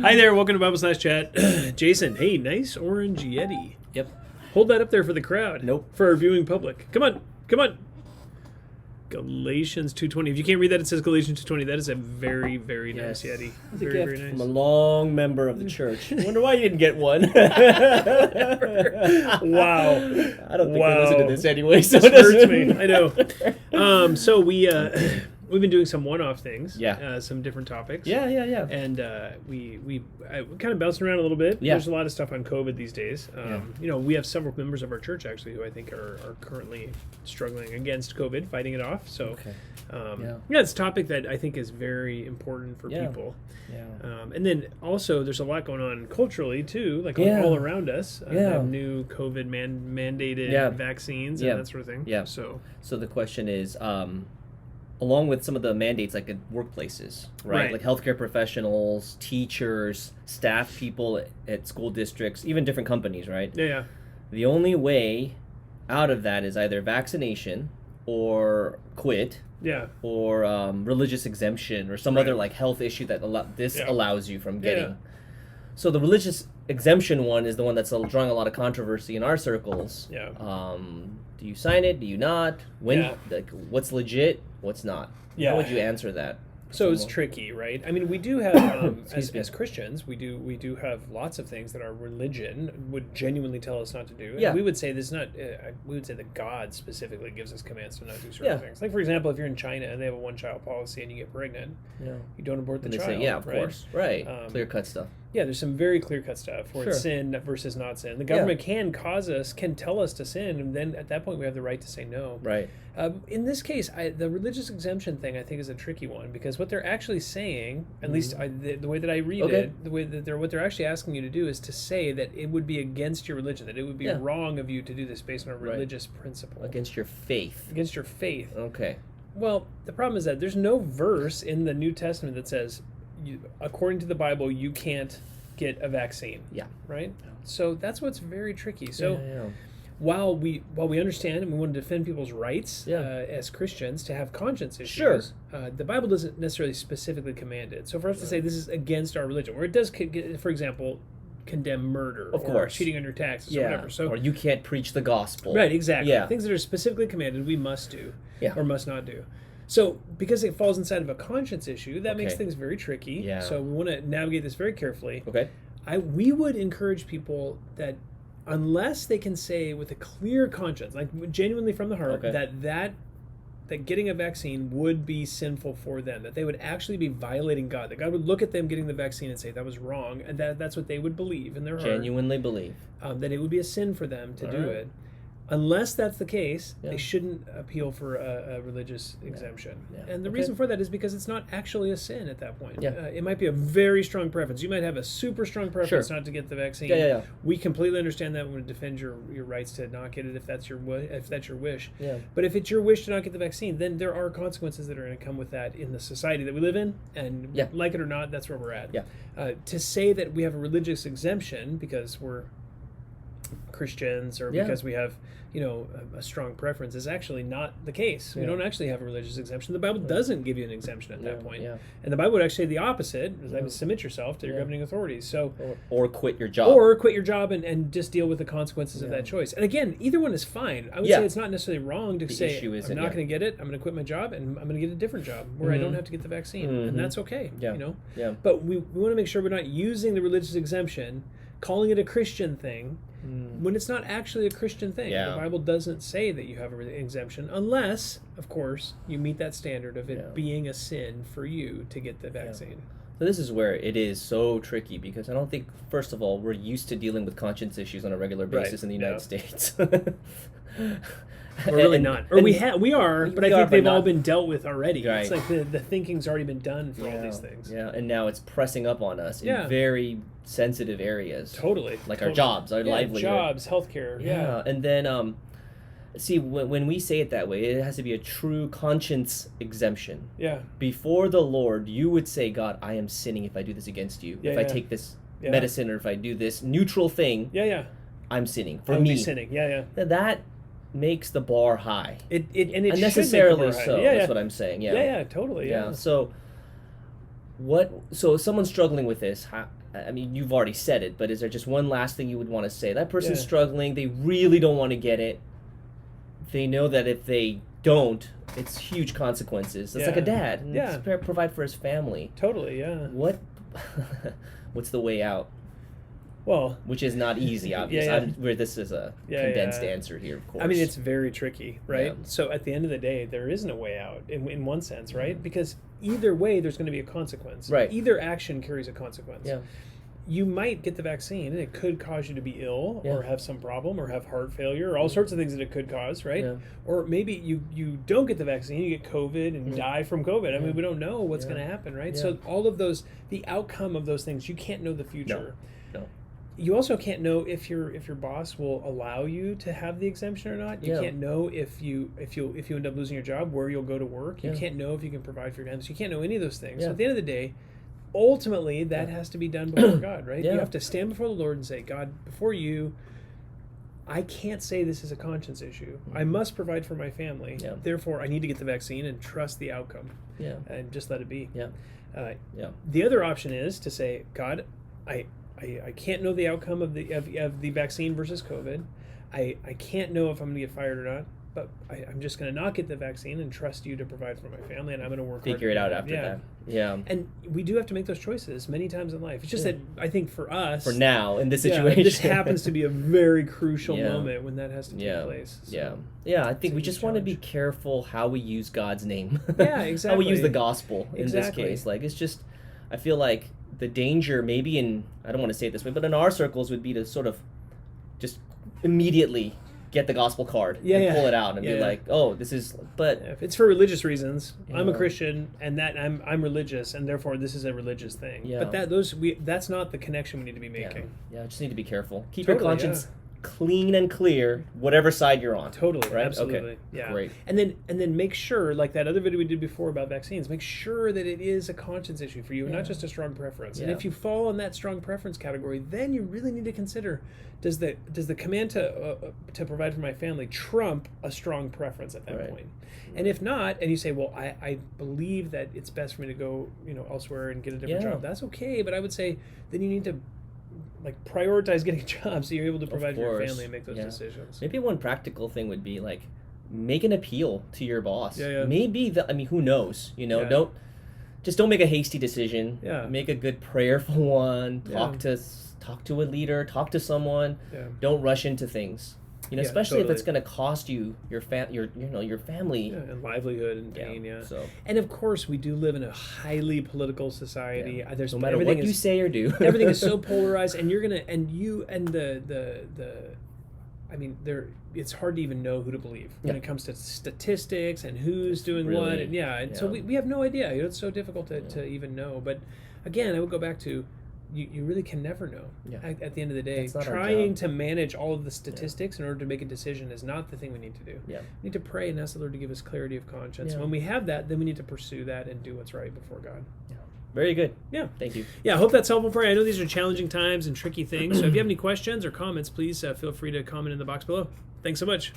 Hi there, welcome to Bible Slash Chat. Jason, hey, nice orange Yeti. Yep. Hold that up there for the crowd. Nope. For our viewing public. Come on. Galatians 2:20. If you can't read that, it says Galatians 2:20. That is a very, very nice Yeti. It's a Very, gift very from a nice. long member of the church. I wonder why you didn't get one. Wow. I don't think they listen to this anyway, so This it doesn't hurts me. I know. So we've been doing some one-off things. Yeah. Some different topics. Yeah. And we kind of bouncing around a little bit. Yeah. There's a lot of stuff on COVID these days. You know, we have several members of our church actually who I think are currently struggling against COVID, fighting it off. So, it's a topic that I think is very important for people. Yeah. And then also there's a lot going on culturally too, like all around us. Have new COVID mandated vaccines and that sort of thing. Yeah. So the question is, along with some of the mandates like at workplaces, right? Like healthcare professionals, teachers, staff people at school districts, even different companies, right? Yeah. The only way out of that is either vaccination or quit. Yeah. Or religious exemption or some other like health issue that allows you from getting. Yeah. So the religious exemption one is the one that's drawing a lot of controversy in our circles. Yeah. Do you sign it? Do you not? Like, what's legit? What's not? Yeah. How would you answer that? So it's tricky, right? I mean, we do have, as Christians, we do have lots of things that our religion would genuinely tell us not to do. Yeah. And we would say we would say that God specifically gives us commands to not do certain things. Like, for example, if you're in China and they have a one-child policy and you get pregnant, you don't abort the child. Say, of course. Right. Clear-cut stuff. Yeah, there's some very clear-cut stuff where it's sin versus not sin. The government can tell us to sin, and then at that point we have the right to say no. Right. In this case, the religious exemption thing I think is a tricky one because what they're actually saying, at least the way that I read it, the way that what they're actually asking you to do is to say that it would be against your religion, that it would be wrong of you to do this based on a religious principle. Against your faith. Against your faith. Okay. Well, the problem is that there's no verse in the New Testament that says, according to the Bible, you can't get a vaccine. Yeah. Right? So that's what's very tricky. So while we understand and we want to defend people's rights as Christians to have conscience issues, the Bible doesn't necessarily specifically command it. So for us to say this is against our religion, or it does, for example, condemn murder or cheating on your taxes or whatever. So, or you can't preach the gospel. Right, exactly. Yeah. Things that are specifically commanded we must do or must not do. So because it falls inside of a conscience issue, that makes things very tricky. Yeah. So we want to navigate this very carefully. Okay. We would encourage people that unless they can say with a clear conscience, like genuinely from the heart, that getting a vaccine would be sinful for them, that they would actually be violating God, that God would look at them getting the vaccine and say that was wrong, and that's what they would believe in their heart. Genuinely believe. That it would be a sin for them to do it. Unless that's the case, they shouldn't appeal for a religious exemption. Yeah. And the reason for that is because it's not actually a sin at that point. It might be a very strong preference. You might have a super strong preference not to get the vaccine. We completely understand that. We want to defend your rights to not get it if that's your wish. Yeah. But if it's your wish to not get the vaccine, then there are consequences that are going to come with that in the society that we live in. And like it or not, that's where we're at. Yeah. To say that we have a religious exemption because we're Christians or because we have a strong preference is actually not the case. We don't actually have a religious exemption. The Bible doesn't give you an exemption at that point. And the Bible would actually say the opposite, submit yourself to your governing authorities. So or quit your job. Or quit your job and just deal with the consequences of that choice. And again, either one is fine. I would say it's not necessarily wrong to say I'm not going to get it, I'm going to quit my job and I'm going to get a different job where I don't have to get the vaccine. And that's okay. But we want to make sure we're not using the religious exemption, calling it a Christian thing, when it's not actually a Christian thing. The Bible doesn't say that you have an exemption unless, of course, you meet that standard of it being a sin for you to get the vaccine. So this is where it is so tricky because I don't think, first of all, we're used to dealing with conscience issues on a regular basis in the United States. We're really not. Or we are, but I think they've all been dealt with already. Right. It's like the thinking's already been done for all these things. Yeah, and now it's pressing up on us in very sensitive areas. Totally. Like our jobs, our livelihood. Jobs, healthcare. Yeah. And then, see, when we say it that way, it has to be a true conscience exemption. Yeah. Before the Lord, you would say, God, I am sinning if I do this against you. If I take this medicine or if I do this neutral thing, I'm sinning. For me. I'll be sinning. That makes the bar high. It unnecessarily should make the bar high. so. That's what I'm saying. Yeah, totally. So someone's struggling with this. I mean, you've already said it, but is there just one last thing you would want to say? That person's struggling. They really don't want to get it. They know that if they don't, it's huge consequences. It's like a dad. And provide for his family. Totally, yeah. What's the way out? Well, which is not easy, obviously. Where this is a condensed answer here, of course. I mean, it's very tricky, right? Yeah. So at the end of the day, there isn't a way out in one sense, right? Because either way, there's going to be a consequence. Right. Either action carries a consequence. Yeah. You might get the vaccine, and it could cause you to be ill or have some problem or have heart failure or all sorts of things that it could cause, right? Yeah. Or maybe you don't get the vaccine, you get COVID and die from COVID. I mean, we don't know what's going to happen, right? Yeah. So all of those, the outcome of those things, you can't know the future. No. You also can't know if your boss will allow you to have the exemption or not. You can't know if you end up losing your job, where you'll go to work. You can't know if you can provide for your family. So you can't know any of those things. So at the end of the day, ultimately that has to be done before God, right? You have to stand before the Lord and say, God, before you, I can't say this is a conscience issue. I must provide for my family. Therefore, I need to get the vaccine and trust the outcome. And just let it be. The other option is to say, God, I can't know the outcome of the vaccine versus COVID. I can't know if I'm going to get fired or not, but I'm just going to not get the vaccine and trust you to provide for my family, and I'm going to work figure it out after that. Yeah. And we do have to make those choices many times in life. It's just that I think for us, for now in this situation, this happens to be a very crucial moment when that has to take place. So, I think we just want to be careful how we use God's name. Exactly. How we use the gospel in this case. Like, it's just, I feel like the danger maybe I don't want to say it this way, but in our circles would be to sort of just immediately get the gospel card and pull it out and be like, oh, this is, but if it's for religious reasons, I'm a Christian and that I'm religious and therefore this is a religious thing. But that's not the connection we need to be making. Just need to be careful. Keep your conscience clean and clear, whatever side you're on. Totally, right? Absolutely. Okay. Yeah. Great. And then make sure, like that other video we did before about vaccines, make sure that it is a conscience issue for you, and not just a strong preference. And if you fall in that strong preference category, then you really need to consider, does the command to provide for my family trump a strong preference at that point? And if not, and you say, well, I believe that it's best for me to go, elsewhere and get a different job, that's okay. But I would say then you need to prioritize getting a job so you're able to provide for your family and make those decisions. Maybe one practical thing would be make an appeal to your boss. Maybe who knows? Don't make a hasty decision. Make a good prayerful one. Talk to a leader. Talk to someone. Don't rush into things. Especially if it's going to cost you your family and livelihood and pain. So, and of course, we do live in a highly political society. There's no matter what you say or do, everything is so polarized, and it's hard to even know who to believe when it comes to statistics and who's doing what, and so we have no idea. It's so difficult to even know. But again, I would go back to, you really can never know. At the end of the day, trying to manage all of the statistics in order to make a decision is not the thing we need to do. We need to pray and ask the Lord to give us clarity of conscience. When we have that, then we need to pursue that and do what's right before God. Very good. Thank you. I hope that's helpful for you. I know these are challenging times and tricky things, so if you have any questions or comments, please feel free to comment in the box below. Thanks so much.